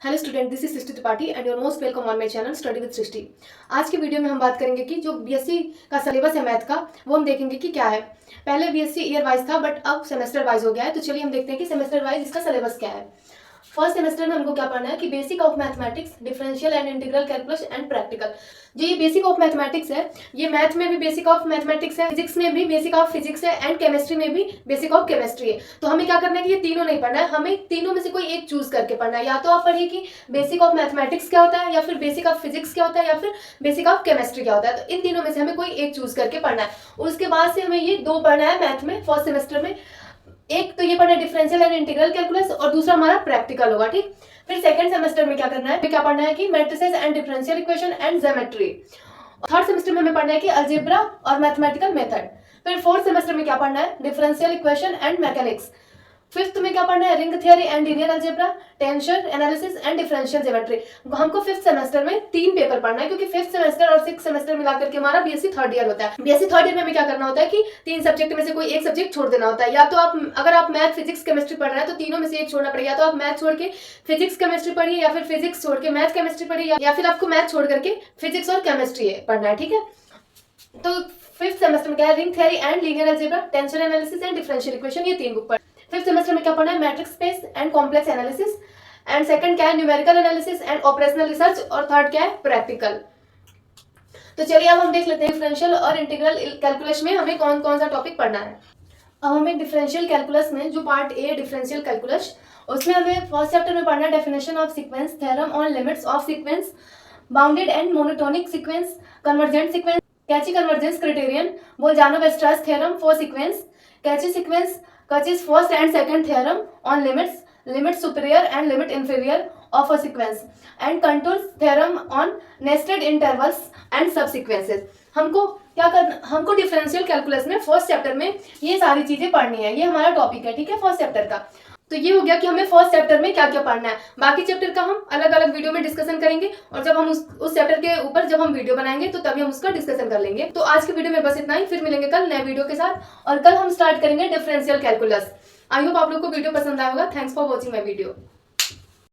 Hello student, this is Srishti Tripathi and your most welcome on my channel study with Srishti. आज के video में हम बात करेंगे कि जो बीएससी का सिलेबस है मैथ का, वो हम देखेंगे कि क्या है। पहले बीएससी ईयर वाइज था बट अब सेमेस्टर वाइज हो गया है। तो चलिए हम देखते हैं कि सेमेस्टर वाइज इसका सिलेबस क्या है। फर्स्ट सेमेस्टर में हमको क्या पढ़ना है कि basic of mathematics, differential and integral calculus and practical. जो ये बेसिक ऑफ मैथमेटिक्स है, ये मैथ में भी बेसिक ऑफ मैथमेटिक्स है, फिजिक्स में भी बेसिक ऑफ फिजिक्स है एंड केमिस्ट्री में भी बेसिक ऑफ केमिस्ट्री है। तो हमें क्या करना है कि ये तीनों नहीं पढ़ना है, हमें तीनों में से कोई एक चूज करके पढ़ना है। या तो आप पढ़िए कि बेसिक ऑफ मैथमेटिक्स क्या होता है, या फिर बेसिक ऑफ फिजिक्स क्या होता है, या फिर बेसिक ऑफ केमिस्ट्री क्या होता है। तो इन तीनों में से हमें कोई एक चूज करके पढ़ना है। उसके बाद से हमें ये दो पढ़ना है मैथ में फर्स्ट सेमेस्टर में। एक तो ये पढ़ना है डिफरेंशियल एंड इंटीग्रल कैलकुलस और दूसरा हमारा प्रैक्टिकल होगा। ठीक, फिर सेकंड सेमेस्टर में क्या करना है, क्या पढ़ना है कि matrices and differential equation and geometry. Third semester में हमें पढ़ना है कि अलजेब्रा और मैथमेटिकल मेथड। फिर फोर्थ सेमेस्टर में क्या पढ़ना है, differential equation and mechanics. Fifth में क्या पढ़ना है, ring theory and linear algebra, tensor analysis and differential geometry. हमको फिफ्थ सेमेस्टर में 3 पेपर पढ़ना है, क्योंकि फिफ्थ सेमेस्टर और सिक्स सेमेस्टर मिलाकर के हमारा बीएससी थर्ड ईयर होता है। बीएससी थर्ड ईयर में हमें क्या करना होता है कि 3 सब्जेक्ट में से कोई एक सब्जेक्ट छोड़ देना होता है। या तो आप अगर आप मैथ फिजिक्स केमिस्ट्री पढ़ रहे हैं तो तीनों में से एक छोड़ना पड़ेगा। या तो आप मैथ छोड़ के फिजिक्स केमिस्ट्री पढ़िए, या फिर फिजिक्स छोड़ के मैथ केमिस्ट्री पढ़िए, या फिर आपको मैथ छोड़ करके फिजिक्स और केमिस्ट्री पढ़ना है। ठीक है, तो फिफ्थ सेमेस्टर में क्या है, ring theory and linear algebra, tensor analysis and differential equation, ये 3 बुक पढ़। फिफ्थ सेमेस्टर में क्या पढ़ना है, matrix space and complex analysis. And second क्या है, numerical analysis and operational research. और थर्ड क्या है, प्रैक्टिकल। तो चलिए अब हम देख लेते हैं डिफरेंशियल और इंटीग्रल कैलकुलस में हमें कौन कौन सा टॉपिक पढ़ना है। अब हमें डिफरेंशियल कैलकुलस में जो पार्ट ए डिफरेंशियल कैलकुलस, उसमें हमें फर्स्ट चैप्टर में पढ़ना है definition of sequence, theorem on limits of sequence, bounded and monotonic sequence, convergent sequence, Cauchy convergence criterion, Bolzano Weierstrass theorem for sequence, Cauchy sequence, Cauchy's first and second theorem on limits, limit superior and limit inferior of a sequence, and Cantor's theorem on nested intervals and subsequences। हमको क्या करना, हमको differential calculus में first chapter में ये सारी चीजें पढ़नी है। ये हमारा टॉपिक है, ठीक है, फर्स्ट चैप्टर का। तो ये हो गया कि हमें फर्स्ट चैप्टर में क्या क्या पढ़ना है। बाकी चैप्टर का हम अलग अलग वीडियो में डिस्कशन करेंगे, और जब हम उस चैप्टर के ऊपर जब हम वीडियो बनाएंगे तो तभी हम उसका डिस्कशन कर लेंगे। तो आज की वीडियो में बस इतना ही, फिर मिलेंगे कल नए वीडियो के साथ। और कल हम स्टार्ट करेंगे डिफरेंशियल कैलकुलस। आई होप आप लोग को वीडियो पसंद आया होगा। Thanks for watching my video.